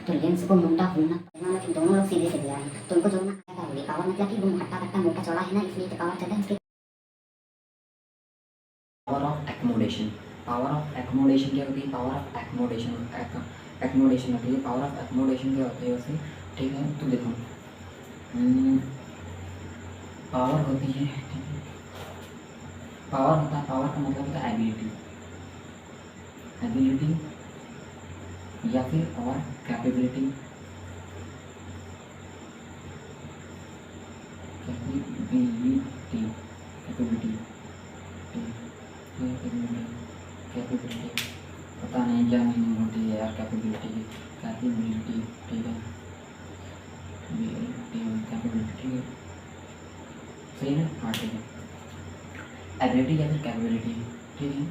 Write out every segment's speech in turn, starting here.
तो लेंस को मुंडा घूमना पड़ना कि दोनों लोग सीधे सीधे आए तो उनको जोड़ना होगी। पावर मतलब कि वो हट्टा कट्टा मोटा चौड़ा है ना, इसलिए तो पावर चलता है उसके। पावर ऑफ एक्मोडेशन, पावर ऑफ एक्मोडेशन क्या होती है? पावर ऑफ एक्मोडेशन, एक्मोडेशन होती है। पावर ऑफ एक्मोडेशन क्या होती है वैसे? ठीक है, तो देखो पावर होती है, पावर होता है, पावर का मतलब होता है एबिलिटी, एबिलिटी या फिर और कैपेबिलिटी, कैपेबिलिटी, कैपेबिलिटी, कैपेबिलिटी, पता नहीं क्या मीनिंग होती है यार कैपेबिलिटी की, कैपेबिलिटी, ठीक है, कैपेबिलिटी, ठीक है, सही है ना? हाँ ठीक है, एबिलिटी या फिर कैपेबिलिटी, ठीक है।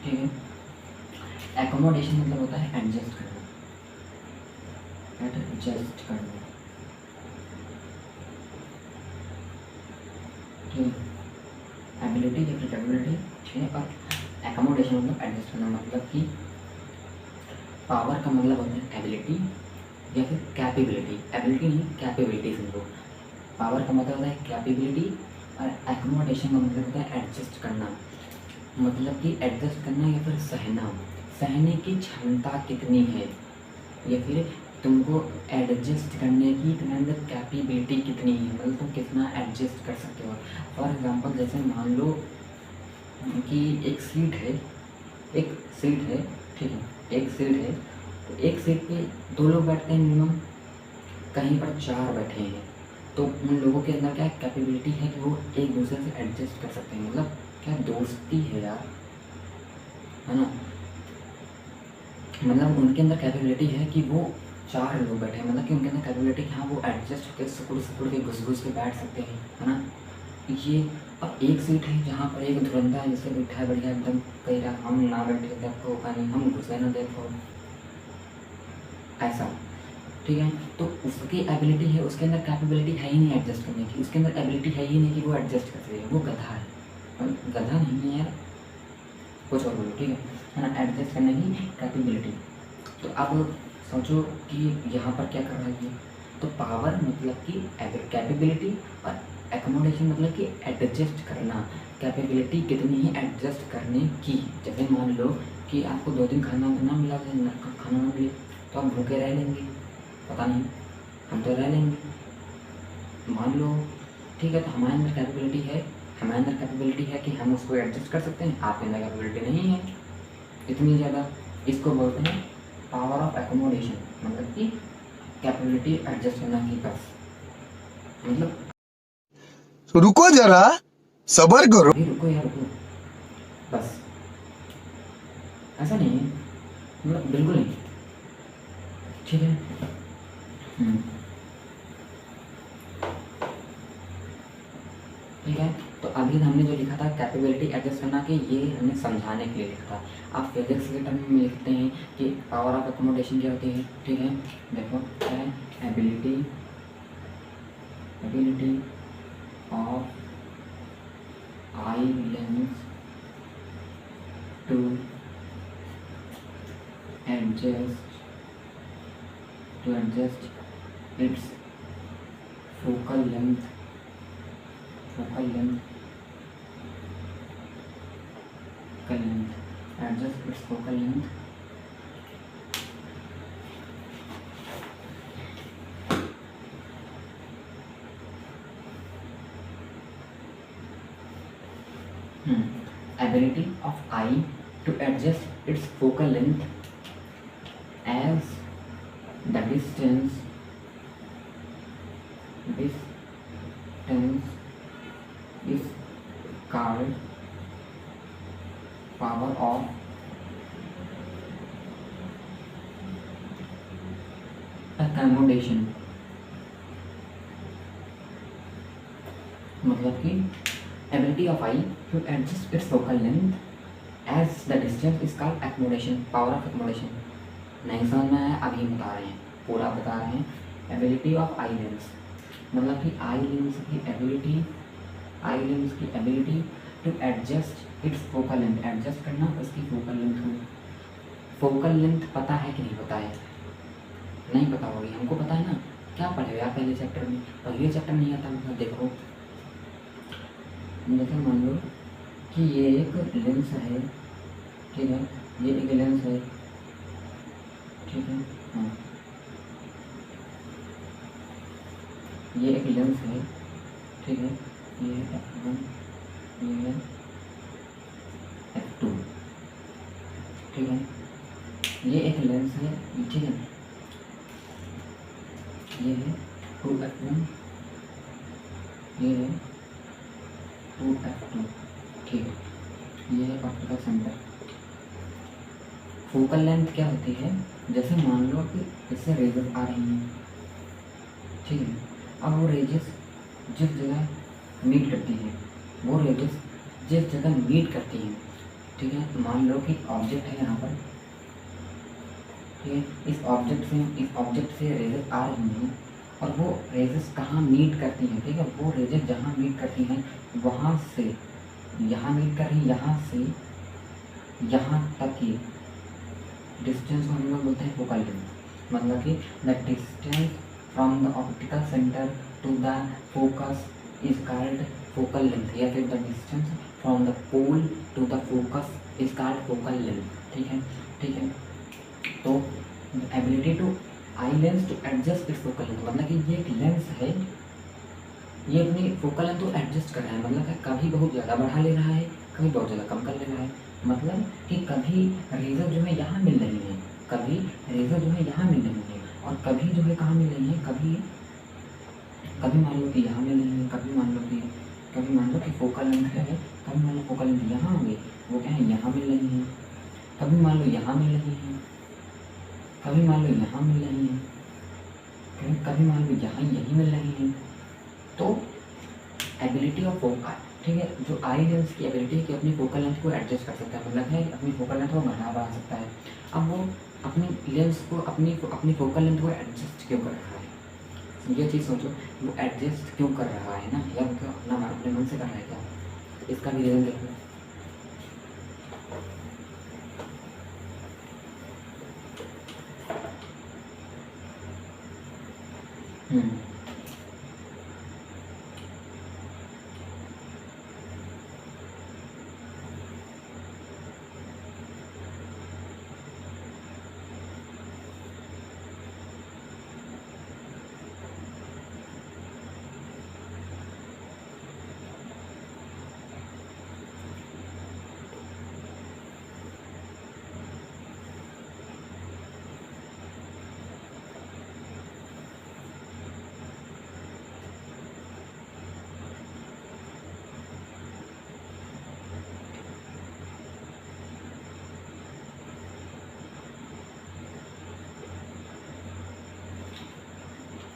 ठीक है, एकोमोडेशन मतलब होता है एडजस्ट करना, एडजस्ट करना, ठीक है, एबिलिटी या फिर कैपेबिलिटी, ठीक है। और एकोमोडेशन मतलब एडजस्ट करना, मतलब कि पावर का मतलब होता है एबिलिटी या फिर कैपेबिलिटी, एबिलिटी नहीं कैपेबिलिटी समझो। पावर का मतलब होता है कैपेबिलिटी और एकोमोडेशन का मतलब होता है एडजस्ट करना, मतलब कि एडजस्ट करना या फिर सहना, सहने की क्षमता कितनी है या फिर तुमको एडजस्ट करने की तुम्हारे अंदर कैपेबिलिटी कितनी है, मतलब तुम कितना एडजस्ट कर सकते हो। फॉर एग्जांपल जैसे मान लो कि एक सीट है, एक सीट है, ठीक है, एक सीट है, तो एक सीट पे दो लोग बैठते हैं मिनिमम, कहीं पर चार बैठे हैं, तो उन लोगों के अंदर क्या कैपेबिलिटी है कि वो एक दूसरे से एडजस्ट कर सकते हैं, मतलब क्या दोस्ती है यार, है ना, मतलब उनके अंदर कैपेबिलिटी है कि वो चार लोग बैठे हैं, मतलब कि उनके अंदर कैपेबिलिटी कि हाँ वो एडजस्ट होकर सुकुड़ के घुस के बैठ सकते हैं, है ना। ये अब एक सीट है जहाँ पर एक धुरंधा है जिससे बैठा है बढ़िया एकदम, कह रहा हम ना बैठे देखो का नहीं, हम घुसे ना देखो, ऐसा, ठीक है। तो उसकी एबिलिटी है, उसके अंदर कैपेबिलिटी है ही नहीं एडजस्ट करने की, उसके अंदर एबिलिटी है ही नहीं कि वो एडजस्ट कर सके, वो गधा है, गधा नहीं है यार, कुछ और बोलो, ठीक है ना, एडजस्ट करने की कैपेबिलिटी। तो अब सोचो कि यहाँ पर क्या कर रहा है ये, तो पावर मतलब कि कैपेबिलिटी और एकोमोडेशन मतलब कि एडजस्ट करना, कैपेबिलिटी कितनी है एडजस्ट करने की। जैसे मान लो कि आपको 2 दिन खाना ना मिला, खाना ना मिले तो आप भूखे रह लेंगे, पता नहीं, हम तो रह लेंगे मान लो, ठीक है। तो हमारे अंदर कैपेबिलिटी है, हमारे अंदर कैपेबिलिटी है कि हम उसको एडजस्ट कर सकते हैं, आपके अंदर कैपेबिलिटी नहीं है इतनी ज़्यादा, इसको बोलते हैं पावर ऑफ एकोमोडेशन, मतलब कि कैपेबिलिटी एडजस्ट करना की, बस मतलब रुको जरा, सबर करो। अभी रुको यार रुको, बस ऐसा नहीं है, मतलब बिल्कुल नहीं, ठीक है। ठीक है, तो अभी हमने जो लिखा था कैपेबिलिटी एडजस्ट करना कि ये हमने समझाने के लिए लिखा था। आप फिजिक्स के टर्म में लिखते हैं कि पावर ऑफ एकोमोडेशन क्या होती है, ठीक है। देखो क्या है, ability, ability of eye lens to adjust its focal length, focal length, adjust its focal length ability of eye to adjust its focal length as the distance is called power of accommodation, मतलब कि ability of eye to adjust its focal length as the distance is called accommodation, power of accommodation। नहीं समझ में आया, अभी बता रहे हैं, पूरा बता रहे हैं। ability of eye lens मतलब कि आई लेंस की एबिलिटी, आई लेंस की ability to adjust its focal length, adjust करना उसकी फोकल लेंथ को। फोकल लेंथ पता है कि नहीं पता है? नहीं पता होगी, हमको पता है ना, क्या पढ़े यार पहले चैप्टर में? पहले चैप्टर नहीं आता मतलब देखो, जैसे मान लो कि ये एक लेंस है, ठीक है, ये एक लेंस है, ठीक है, हाँ, ये एक लेंस है, ठीक है, ये है F1, ये है F2, ठीक है, ये एक लेंस है, ठीक है, ये है 2F1, ये है 2F2, ठीक है, ये है ऑप्टिकल सेंटर। फोकल लेंथ क्या होती है? जैसे मान लो कि इससे रेजेस आ रही हैं, ठीक है, अब वो रेजेस जिस जगह मीट करती है, वो रेजेस जिस जगह मीट करती हैं, ठीक है, मान लो कि ऑब्जेक्ट है यहाँ पर, ठीक है, इस ऑब्जेक्ट से रेजेस आ रही हैं और वो रेजेस कहाँ मीट करती हैं, ठीक है, वो रेजेस जहाँ मीट करती हैं वहाँ से यहाँ मीट कर रही, यहाँ से यहाँ तक की डिस्टेंस को हम लोग बोलते हैं फोकल लेंथ। मतलब कि the distance from the optical centre to the focus is called focal length, या फिर the distance from the pole to the focus is called focal length, ठीक है, ठीक है। तो ability to eye lens to adjust its focal length, मतलब कि ये एक लेंस है, ये अपनी फोकल लेंथ को एडजस्ट कर रहा है, मतलब कि कभी बहुत ज़्यादा बढ़ा ले रहा है, कभी बहुत ज़्यादा कम कर ले रहा है। मतलब कि कभी रेजर जो है यहाँ मिल रही है, कभी रेजर जो है यहाँ मिल रही है, और कभी जो है कहाँ मिल रही है, कभी कभी मान लो कि यहाँ मिल रही है, कभी मान लो कि फोकल लेंथ है, कभी मान लो फोकल लेंथ यहाँ होगी, वो क्या है यहाँ मिल रही है, कभी मान लो यहाँ मिल रही है, कभी मान लो यहाँ मिल रही है, कभी मान लो यहाँ यही मिल रही है। तो एबिलिटी ऑफ फोकल, ठीक है, जो आई लेंस की एबिलिटी है कि अपनी फोकल लेंथ को एडजस्ट कर सकता है, मतलब है अपनी फोकल लेंथ को घटा बढ़ा सकता है। अब वो अपनी लेंस को अपनी फोकल लेंथ को एडजस्ट क्यों कर रहा है, ये चीज़ सोचो, वो एडजस्ट क्यों कर रहा है ना, या वो अपना अपने मन से कर रहा है क्या, इसका भी रीज़न देखो।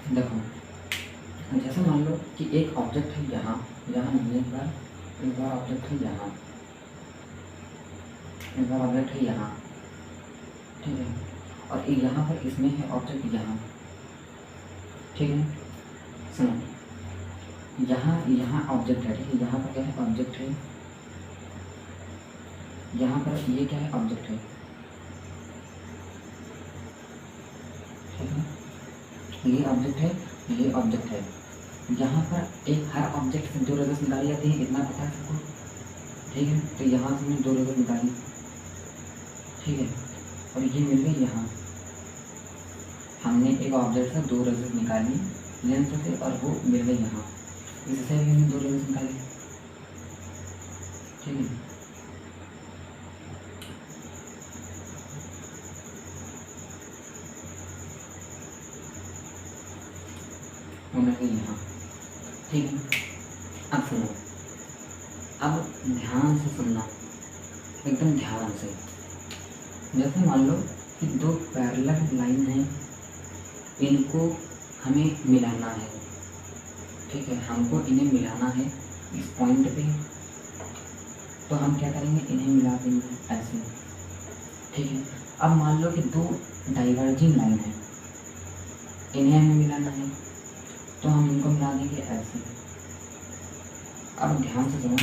देखो, जैसे मान लो कि एक ऑब्जेक्ट है यहाँ, यहाँ नहीं, एक बार ऑब्जेक्ट है यहाँ, एक बार ऑब्जेक्ट है यहाँ, ठीक है, और यहाँ पर इसमें है ऑब्जेक्ट यहाँ, ठीक है, सुनो, यहाँ ऑब्जेक्ट है, ठीक है, यहाँ पर क्या है ऑब्जेक्ट है, यहाँ पर ये क्या है ऑब्जेक्ट है, ठीक है, ये ऑब्जेक्ट है, ये ऑब्जेक्ट है, यहाँ पर एक हर ऑब्जेक्ट से 2 रेज़र्स निकाली जाती है, इतना पता है सबको, ठीक है, तो यहाँ से हमने 2 रेज़र निकाली, ठीक है, और ये मिल गई यहाँ, हमने एक ऑब्जेक्ट से 2 रेज़र निकाली लेंस से और वो मिल गई यहाँ, इससे भी हमने 2 रेज़र निकाली, ठीक है, वो मिल गई यहाँ, ठीक है। अब सुनो, अब ध्यान से सुनना, एकदम ध्यान से। जैसे मान लो कि 2 पैरेलल लाइन है, इनको हमें मिलाना है, ठीक है, हमको इन्हें मिलाना है इस पॉइंट पे, तो हम क्या करेंगे, इन्हें मिला देंगे ऐसे, ठीक है। अब मान लो कि 2 डाइवर्जिंग लाइन है, इन्हें हमें मिलाना है, तो हम इनको मिला देंगे ऐसे। अब ध्यान से सुनो,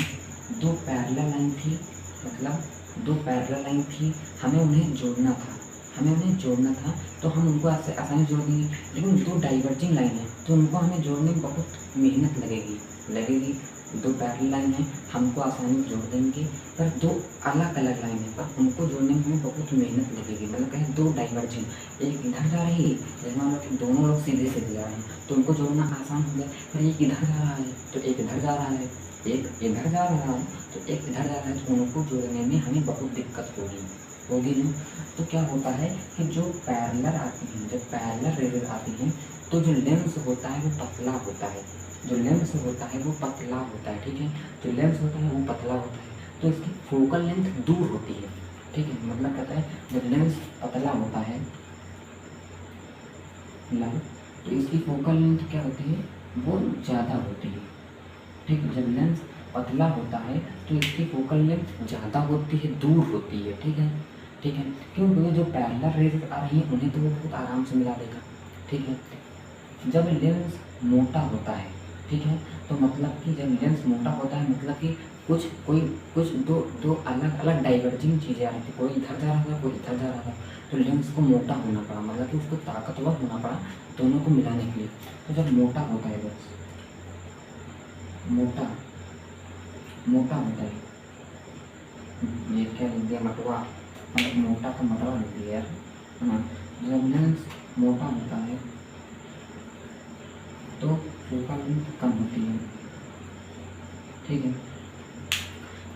2 पैरेलल लाइन थी, मतलब दो पैरेलल लाइन थी, हमें उन्हें जोड़ना था तो हम उनको ऐसे आसानी से जोड़ देंगे। लेकिन दो डाइवर्जिंग लाइन है तो उनको हमें जोड़ने में बहुत मेहनत लगेगी। दो पैरेलल लाइन है, हमको आसानी से जोड़ देंगे, पर दो अलग अलग लाइन है पर उनको जोड़ने में हमें बहुत मेहनत लगेगी। मतलब कहें दो डाइवर्जिंग, एक इधर जा रही है, जैसे मान लो कि दोनों लोग सीधे जा रहे हैं तो उनको जोड़ना आसान हो गया। पर एक इधर जा रहा है तो एक इधर जा रहा है, एक इधर जा रहा है तो एक इधर जा रहा है, तो उनको जोड़ने में हमें बहुत दिक्कत होगी ना। तो क्या होता है कि जो पैरेलल आती हैं, जब पैरेलल रेज़र आती हैं तो जो लेंस होता है वो पतला होता है, जो लेंस होता है वो पतला होता है, ठीक है। जो लेंस होता है वो पतला होता है तो इसकी फोकल लेंथ दूर होती है, ठीक है। मतलब कहता है जब लेंस पतला होता है तो इसकी फोकल लेंथ क्या होती है, वो ज़्यादा होती है, ठीक है। जब लेंस पतला होता है तो इसकी फोकल लेंथ ज़्यादा होती है, दूर होती है, ठीक है। क्योंकि जो पैरेलल रेज़ आ रही हैं उन्हें तो वो बहुत आराम से मिला देगा, ठीक है। जब लेंस मोटा होता है, ठीक है, तो मतलब कि जब लेंस मोटा होता है मतलब कि कुछ दो अलग अलग डाइवर्जिंग चीज़ें आ रही थी, कोई इधर जा रहा था कोई इधर जा रहा था, तो लेंस को मोटा होना पड़ा, मतलब कि उसको ताकतवर होना पड़ा दोनों को मिलाने के लिए। तो जब मोटा होता है लेंस, मोटा होता है, ये क्या लिख दिया मटवा, मतलब मोटा का मटवा लिख दिया यार, है ना। जब लेंस मोटा होता है तो फोकल लेंथ कम होती है, ठीक है।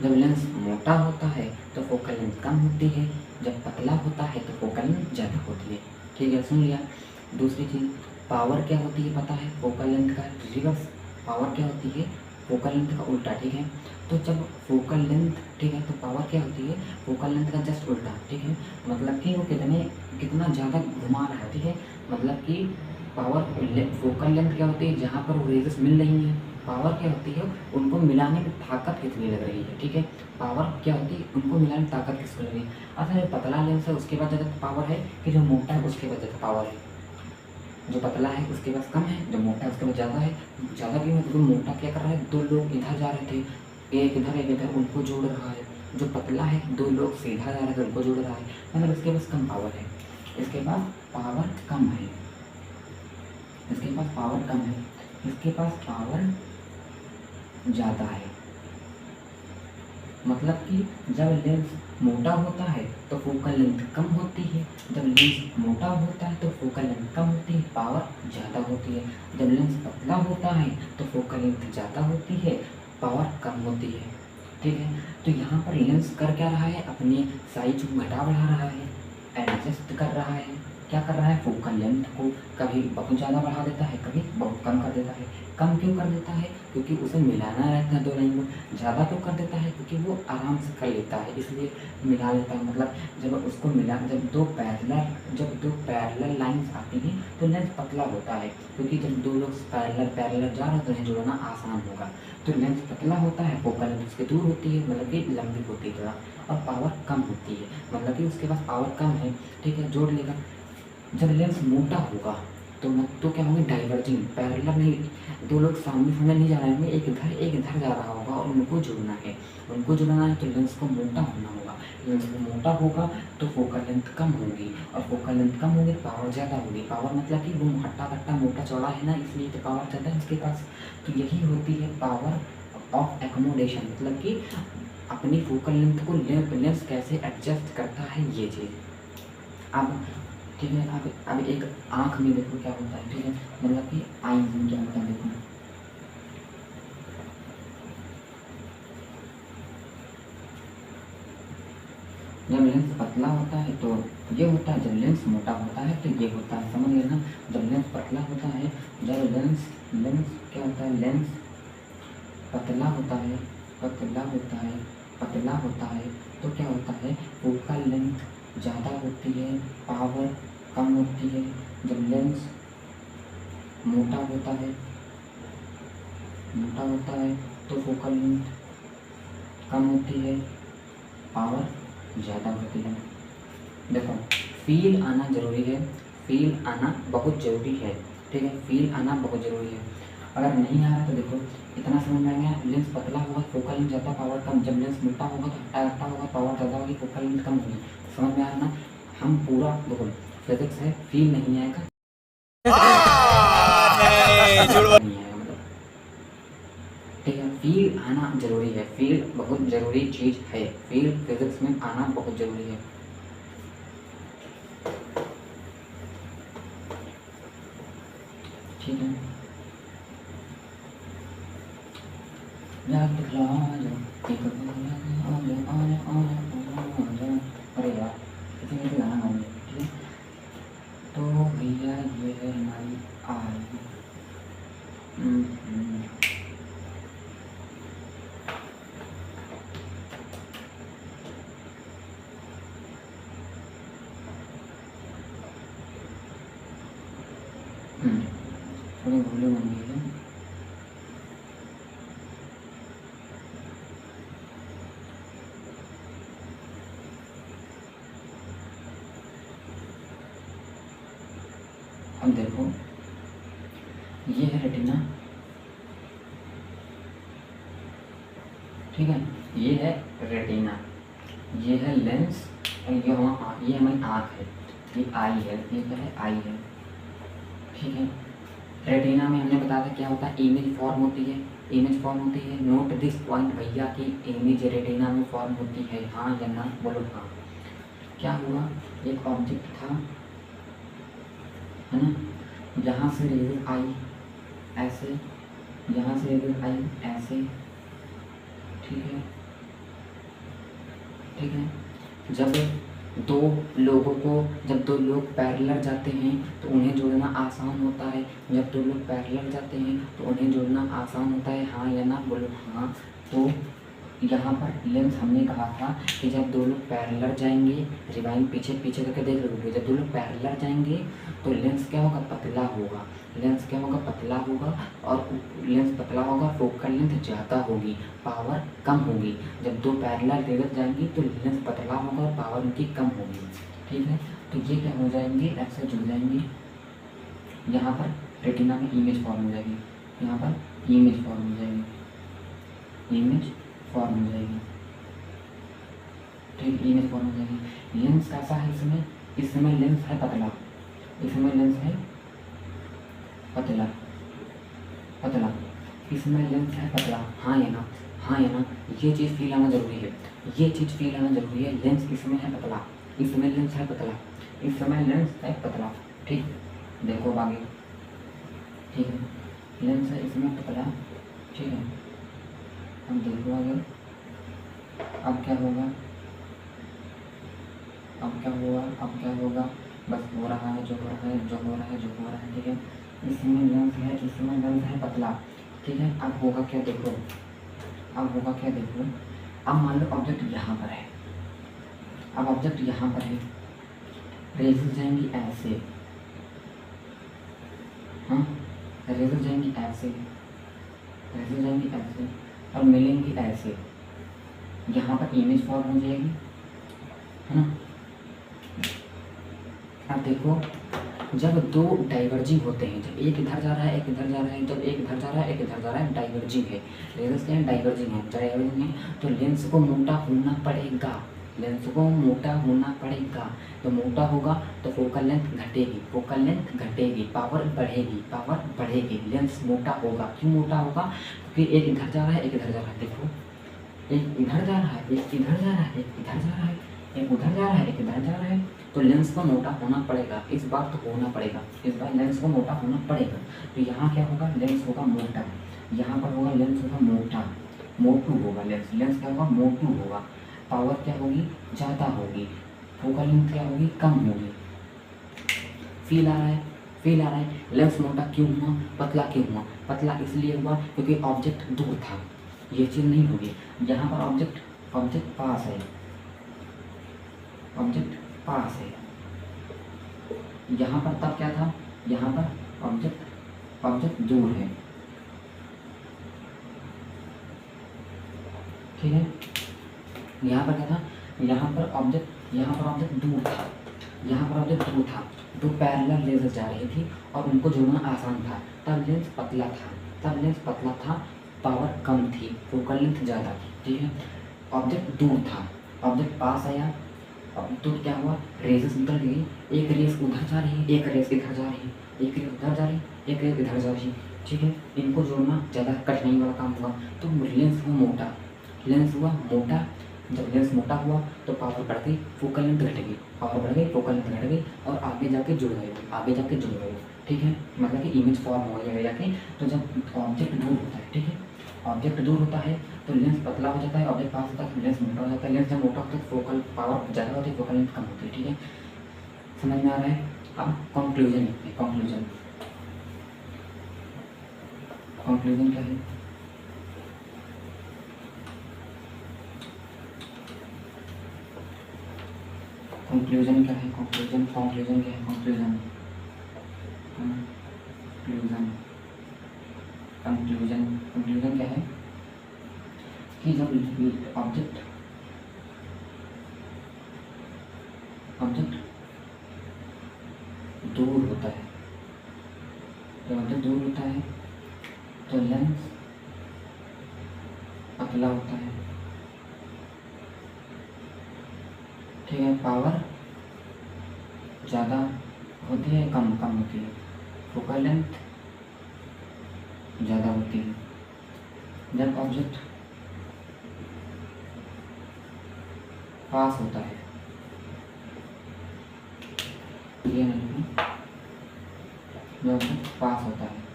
जब लेंस मोटा होता है तो फोकल लेंथ कम होती है, जब पतला होता है तो फोकल लेंथ ज़्यादा होती है, ठीक है। सुन लिया। दूसरी चीज़ पावर क्या होती है पता है, फोकल लेंथ का रिवर्स। पावर क्या होती है, फोकल लेंथ का उल्टा, ठीक है। तो जब फोकल लेंथ, ठीक है, तो पावर क्या होती है, फोकल लेंथ का जस्ट उल्टा, ठीक है। मतलब कि वो कितना ज़्यादा घुमा रहा है, ठीक है। मतलब कि फोकल लेंथ क्या होती है, जहाँ पर वो रेजेस मिल रही हैं। पावर क्या होती है, उनको मिलाने में ताकत कितनी लग रही है, ठीक है। पावर क्या होती है, उनको मिलाने में ताकत किसको लग रही है। अच्छा, जो पतला लेंस है उसके पास ज़्यादा पावर है कि जो मोटा है उसके पास ज़्यादा पावर है। जो पतला है उसके पास कम है, जो मोटा है उसके पास ज़्यादा है। ज़्यादा क्यों है, क्योंकि मोटा क्या कर रहा है, दो लोग इधर जा रहे थे, एक इधर उनको जोड़ रहा है। जो पतला है दो लोग सीधा जा रहे थे उनको जोड़ रहा है, मतलब इसके पास कम पावर है, इसके पास पावर कम है, इसके पास पावर कम है, इसके पास पावर ज़्यादा है। मतलब कि जब लेंस मोटा होता है तो फोकल लेंथ कम होती है, जब लेंस मोटा होता है तो फोकल लेंथ कम होती है, पावर ज़्यादा होती है। जब लेंस पतला होता है तो फोकल लेंथ ज़्यादा होती है, पावर कम होती है, ठीक है। तो यहाँ पर लेंस कर क्या रहा है, अपनी साइज को घटा बढ़ा रहा है, एडजस्ट कर रहा है। क्या कर रहा है, फोकल लेंथ को कभी बहुत ज़्यादा बढ़ा देता है, कभी बहुत कम कर देता है। कम क्यों कर देता है, क्योंकि उसे मिलाना रहता है दो लाइन को। ज़्यादा क्यों कर देता है, क्योंकि वो आराम से कर लेता है, इसलिए मिला लेता है। मतलब जब उसको जब दो पैरेलल लाइंस आती हैं तो लेंस पतला होता है, क्योंकि जब दो लोग पैरेलल जा रहे हैं तो उन्हें जोड़ना आसान होगा। तो लेंस पतला होता है, फोकल लेंथ उसकी दूर होती है, मतलब कि लंबी होती है थोड़ा, और पावर कम होती है, मतलब कि उसके पास पावर कम है, ठीक है, जोड़ लेगा। जब लेंस मोटा होगा तो क्या होंगे, डाइवर्जिंग, पैरेलल नहीं, दो लोग सामने नहीं जा रहे होंगे, एक इधर जा रहा होगा और उनको जोड़ना है तो लेंस को मोटा होना होगा। लेंस को मोटा होगा तो फोकल लेंथ कम होगी, और फोकल लेंथ कम होगी तो पावर ज़्यादा होगी। पावर मतलब कि वो हट्टा कट्टा मोटा चौड़ा है ना, इसलिए तो पावर ज़्यादा है इसके पास। तो यही होती है पावर ऑफ एकोमोडेशन, मतलब कि अपनी फोकल लेंथ को लेंस कैसे एडजस्ट करता है, ये चीज़। अब ठीक है, अब एक आँख में देखो क्या होता है, ठीक है, मतलब कि आईज में क्या होता है देखो। जब लेंस पतला होता है तो ये होता है, जब लेंस मोटा होता है तो ये होता है, समझ गए ना। जब लेंस पतला होता है, जब लेंस क्या होता है, लेंस पतला होता है तो क्या होता है, फोकल लेंथ ज़्यादा होती है, पावर कम होती है। जब लेंस मोटा होता है तो फोकल लेंथ कम होती है, पावर ज़्यादा होती है। देखो फील आना ज़रूरी है, फील आना बहुत ज़रूरी है, ठीक है, फील आना बहुत ज़रूरी है। अगर नहीं आ रहा तो देखो इतना समझ में आ गया, लेंस पतला होगा फोकल लेंथ ज़्यादा पावर कम, जब लेंस मोटा होगा तो हट्टा घट्टा होगा पावर ज़्यादा होगी फोकल लेंथ कम होगी। समझ में आ रहा ना? हम पूरा देखो फिजिक्स है, फील नहीं आएगा नहीं आएगा मतलब, ठीक है। फील आना जरूरी है, फील बहुत जरूरी चीज़ है, फील फिजिक्स में आना बहुत जरूरी है। ठीक है, अरे यार कितनी गाना गाऊंगी। ठीक है, तो भैया ये है हमारी आई। थोड़ी भूले बन गई है। अब देखो ये है रेटिना, ठीक है, ये है रेटिना, ये है लेंस और ये हमारी आँख है, ये आई है, ये क्या है आई है। ठीक है, रेटिना में हमने बताया था क्या होता है, इमेज फॉर्म होती है, इमेज फॉर्म होती है। नोट दिस पॉइंट भैया की इमेज रेटिना में फॉर्म होती है, हाँ या ना बोलो हाँ। क्या हुआ, एक ऑब्जेक्ट था है ना, यहाँ से रेज़र आई ऐसे, यहाँ से रेज़र आई ऐसे, ठीक है, ठीक है। जब दो लोगों को, जब दो लोग पैरेलल जाते हैं तो उन्हें जोड़ना आसान होता है, जब दो लोग पैरेलल जाते हैं तो उन्हें जोड़ना आसान होता है, हाँ या ना बोलो हाँ। तो यहाँ पर लेंस हमने कहा था कि जब दो लोग पैरेलल जाएंगे, रिवाइंड पीछे पीछे करके देख लोगे, जब दो लोग पैरेलल जाएंगे तो लेंस क्या होगा, पतला होगा, लेंस क्या होगा, पतला होगा, और लेंस पतला होगा, फोकल लेंथ ज़्यादा होगी, पावर कम होगी। जब दो पैरेलल रेज़र जाएंगी तो लेंस पतला होगा और पावर उनकी कम होगी। ठीक है, तो ये क्या हो जाएंगे, ऐसे जुड़ जाएंगे। यहाँ पर रेटिना में इमेज फॉर्म हो जाएगी, यहाँ पर इमेज फॉर्म हो जाएगी, इमेज फॉर्म हो जाएगी, ठीक, इमेज फॉर्म हो जाएगी। लेंस कैसा है इसमें, इसमें लेंस है पतला, इसमें लेंस है पतला, पतला, इसमें लेंस है पतला, हाँ या ना, हाँ या ना। ये चीज़ फील आना जरूरी है, ये चीज़ फील आना जरूरी है। लेंस इसमें है पतला, इसमें लेंस है पतला, इसमें लेंस है पतला, ठीक, देखो आगे, ठीक है, लेंस है इसमें पतला, ठीक है। अब देखो आगे, अब क्या होगा, अब क्या होगा, अब क्या होगा, बस हो रहा है जो हो रहा है, जो हो रहा है, जो हो रहा है, ठीक है। इसमें लेंस है, इसमें लेंस है पतला, ठीक है। अब होगा क्या देखो, अब होगा क्या देखो, अब मान लो ऑब्जेक्ट यहाँ पर है, अब ऑब्जेक्ट यहाँ पर है, रेज़र जाएंगी ऐसे, हाँ, रेज़र जाएंगी ऐसे, रेज़र जाएंगी ऐसे और मिलेंगी ऐसे, यहाँ पर इमेज फॉर्म हो जाएगी, है ना। अब देखो जब दो डाइवर्जिंग होते हैं, जब एक इधर जा रहा है एक इधर जा रहा है, जब एक इधर जा रहा है एक इधर जा रहा है, डाइवर्जिंग है, लेंस क्या है, डाइवर्जिंग है, डाइवर्जिंग है, तो लेंस को मोटा होना पड़ेगा, लेंस को मोटा होना पड़ेगा। तो मोटा होगा तो फोकल लेंथ घटेगी, फोकल लेंथ घटेगी, पावर बढ़ेगी, पावर बढ़ेगी, लेंस मोटा होगा। क्यों मोटा होगा, क्योंकि एक इधर जा रहा है एक इधर जा रहा है, देखो एक इधर जा रहा है एक इधर जा रहा है, एक इधर जा रहा है, एक उधर जा रहा है एक इधर जा रहा है, तो लेंस को मोटा होना पड़ेगा, इस बार तो होना पड़ेगा, इस बार लेंस को मोटा होना पड़ेगा। तो यहाँ क्या होगा, लेंस होगा मोटा, यहाँ पर होगा लेंस होगा मोटा, मोटू होगा लेंस, लेंस क्या होगा, मोटू होगा, पावर क्या होगी, ज़्यादा होगी, फोकल लेंथ क्या होगी, कम होगी। फील आ रहा है, फील आ रहा है। लेंस मोटा क्यों हुआ, पतला क्यों हुआ, पतला इसलिए हुआ क्योंकि ऑब्जेक्ट दूर था, ये चीज़ नहीं होगी। यहाँ पर ऑब्जेक्ट ऑब्जेक्ट पास है, ऑब्जेक्ट पास है, यहाँ पर तब क्या था, यहाँ पर ऑब्जेक्ट ऑब्जेक्ट दूर है, ठीक है। यहाँ पर क्या था, यहाँ पर ऑब्जेक्ट दूर था, यहाँ पर ऑब्जेक्ट दूर था, दो पैरेलल लेज़र जा रही थी और उनको जोड़ना आसान था, तब लेंस पतला था, तब लेंस पतला था, पावर कम थी, फोकल लेंथ ज़्यादा थी, ठीक है। ऑब्जेक्ट दूर था, ऑब्जेक्ट पास आया, अब तो क्या हुआ, रेसेस निकल गई, एक रेस उधर जा रही है, एक रेस इधर जा रही है, एक रेस उधर जा रही है, एक रेस इधर जा रही है, ठीक है। इनको जोड़ना ज़्यादा कठिनाई वाला काम हुआ, तो लेंस हुआ मोटा, लेंस हुआ मोटा। जब लेंस मोटा हुआ तो पावर बढ़ गई, फोकल लेंथ घट गई, पावर बढ़ गई, फोकल लेंथ घट गई, और आगे जाके जुड़ गए, आगे जाके जुड़ गए, ठीक है। मतलब कि इमेज फॉर्म हो गया जाके। तो जब ऑब्जेक्ट दूर होता है, ठीक है, ऑब्जेक्ट दूर होता है तो लेंस पतला हो जाता है, ऑब्जेक्ट पास होता है तो लेंस मोटा हो जाता है। लेंस जब मोटा होता है तो फोकल पावर ज़्यादा होती है, फोकल लेंथ कम होती है, ठीक है। समझ में आ रहा है। अब कंक्लूजन लिखते हैं, कंक्लूजन, कंक्लूजन क्या है, कंक्लूजन क्या है, कंक्लूजन, कंक्लूजन क्या है, कंक्लूजन, कंक्लूजन, कंक्लूजन, कंक्लूजन क्या है कि जब ऑब्जेक्ट दूर होता है, जब ऑब्जेक्ट दूर होता है तो लेंस पतला होता है, ठीक है। पावर ज़्यादा होती है, कम कम होती है, फोकल लेंथ ज़्यादा होती है। जब ऑब्जेक्ट पास होता है, ये नहीं, जब ऑब्जेक्ट पास होता है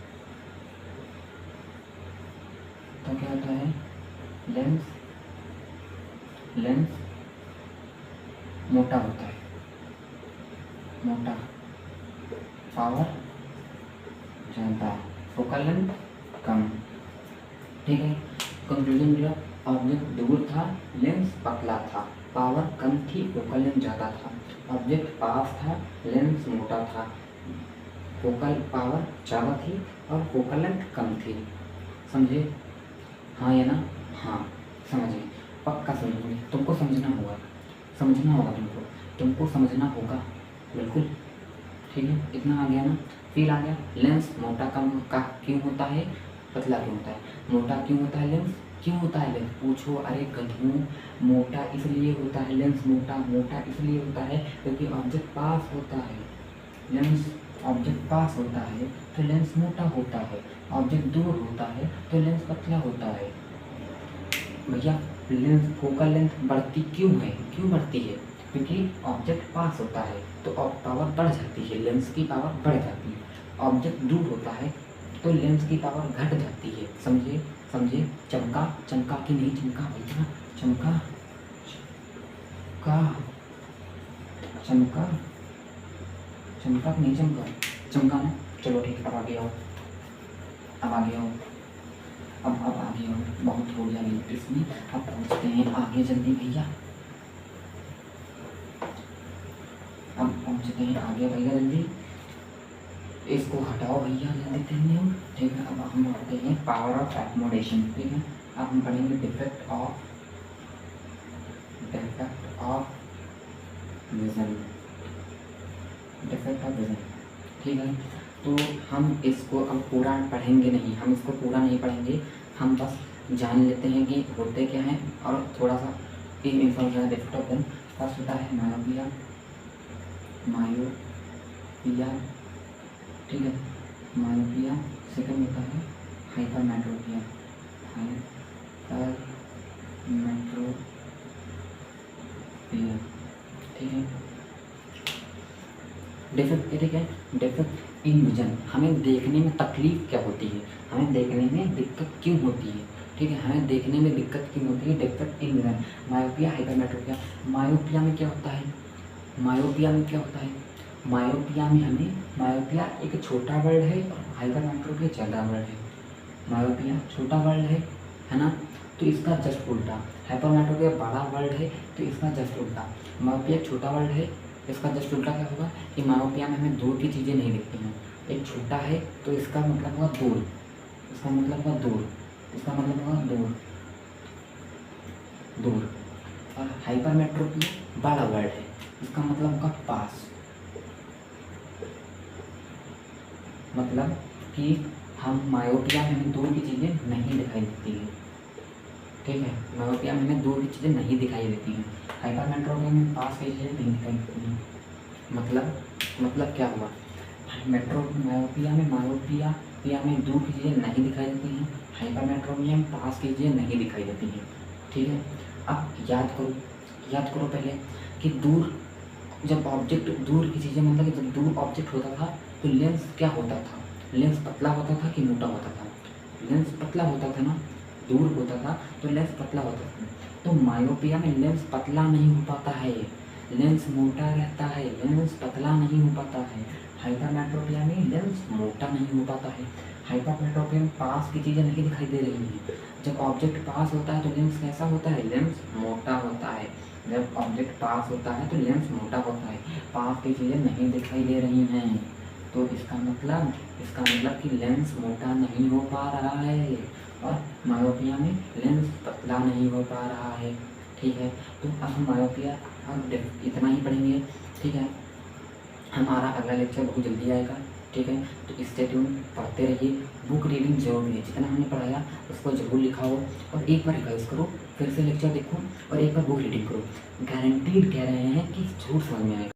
तो क्या होता है, लेंस मोटा होता है, मोटा, पावर ज़्यादा, फोकल लेंथ कम, ठीक है। कंक्लूजन मिला, ऑब्जेक्ट दूर था, लेंस पतला था, पावर कम थी, फोकल लेंथ ज़्यादा था। ऑब्जेक्ट पास था, लेंस मोटा था, फोकल पावर ज़्यादा थी और फोकल लेंथ कम थी। समझे, हाँ या ना, हाँ समझे, पक्का समझोगे, तुमको समझना होगा, समझना होगा, तुमको समझना होगा, बिल्कुल, ठीक है। इतना आ गया ना, फील आ गया। लेंस मोटा कम का क्यों होता है, पतला क्यों होता है, मोटा क्यों होता है लेंस, क्यों होता है लेंस, पूछो, अरे गधों, मोटा इसलिए होता है लेंस, मोटा इसलिए होता है क्योंकि ऑब्जेक्ट पास होता है, लेंस ऑब्जेक्ट पास होता है तो लेंस मोटा होता है, ऑब्जेक्ट दूर होता है तो लेंस पतला होता है। भैया लेंस फोकल लेंथ बढ़ती क्यों है, क्यों बढ़ती है, क्योंकि ऑब्जेक्ट पास होता है तो पावर बढ़ जाती है, लेंस की पावर बढ़ जाती है। ऑब्जेक्ट दूर होता है तो लेंस की पावर घट जाती है। समझे, समझे। चमका, चमका कि नहीं चमका भैया, चमका, का चमका, चमका कि नहीं चमका, चमका ना, चलो ठीक है। अब आगे आओ, अब आगे आओ, अब आगे आओ, बहुत हो गया इसमें, अब पहुँचते हैं आगे जल्दी भैया, अब पहुँचते हैं आगे भैया जल्दी, इसको हटाओ भैया जल्दी तेजी हो, ठीक है। अब हम पढ़ते हैं पावर ऑफ एकोमोडेशन, ठीक है। अब हम पढ़ेंगे defect of vision, defect of vision, ठीक है। तो हम इसको अब पूरा पढ़ेंगे नहीं, हम इसको पूरा नहीं पढ़ेंगे, हम बस जान लेते हैं कि होते क्या हैं और थोड़ा सा information. Defect of vision first होता है मायोपिया, मायोपिया, ठीक है, मायोपिया। सेकंड होता है हाइपरमेट्रोपिया, हाइपरमेट्रोपिया, ठीक है। डिफेक्ट, ठीक है, डिफेक्ट इन विजन, हमें देखने में तकलीफ क्या होती है, हमें देखने में दिक्कत क्यों होती है, ठीक है, हमें देखने में दिक्कत क्यों होती है। Defect in vision, myopia, hypermetropia. Myopia में क्या होता है, मायोपिया में क्या होता है, मायोपिया में हमें, मायोपिया एक छोटा वर्ड है और हाइपरमेट्रोपिया ज़्यादा वर्ड है। मायोपिया छोटा वर्ड है ना, तो इसका जस्ट उल्टा। हाइपरमेट्रोपिया बड़ा वर्ड है तो इसका जस्ट उल्टा। मायोपिया छोटा वर्ड है, इसका जस्ट उल्टा क्या होगा कि मायोपिया में हमें दूर की चीज़ें नहीं दिखती हैं। एक छोटा है तो इसका मतलब हुआ दूर, इसका मतलब हुआ दूर, इसका मतलब हुआ दूर, दूर। और हाइपरमेट्रोपिया बड़ा वर्ड है, इसका मतलब होगा पास, मतलब कि हम मायोपिया में हमें दूर की चीज़ें नहीं दिखाई देती हैं, ठीक है, मायोपिया में हमें दूर की चीज़ें नहीं दिखाई देती हैं, हाइपरमेट्रोपिया में पास की चीज़ें नहीं दिखाई देती हैं। मतलब क्या हुआ, मायोपिया में दूर की चीज़ें नहीं दिखाई देती हैं, हाइपरमेट्रोपिया में पास की चीज़ें नहीं दिखाई देती हैं, ठीक है। अब याद करो पहले कि जब ऑब्जेक्ट दूर की चीज़ें, मतलब कि जब दूर ऑब्जेक्ट होता था तो लेंस क्या होता था, लेंस पतला होता था कि मोटा होता था, लेंस पतला होता था ना, दूर होता था तो लेंस पतला होता था। तो मायोपिया में लेंस पतला नहीं हो पाता है, लेंस मोटा रहता है, लेंस पतला नहीं हो पाता है। हाइपरमेट्रोपिया में लेंस मोटा नहीं हो पाता है, हाइपरमेट्रोपिया में पास की चीज़ें नहीं दिखाई दे रही हैं। जब ऑब्जेक्ट पास होता है तो लेंस कैसा होता है, लेंस मोटा होता है। जब ऑब्जेक्ट पास होता है तो लेंस मोटा होता है, पास की चीज़ें नहीं दिखाई दे रही हैं। तो इसका मतलब कि लेंस मोटा नहीं हो पा रहा है और मायोपिया में लेंस पतला नहीं हो पा रहा है, ठीक है। तो अब हम मायोपिया और इतना ही पढ़ेंगे, ठीक है। हमारा अगला लेक्चर बहुत जल्दी आएगा, ठीक है। तो स्टे ट्यून, पढ़ते रहिए, बुक रीडिंग जरूरी है, जितना हमने पढ़ाया उसको जरूर लिखाओ और एक बार रिवाइज करो, फिर से लेक्चर देखो और एक बार बुक रीडिंग करो। गारंटीड कह रहे हैं कि झूठ समझ में आएगा।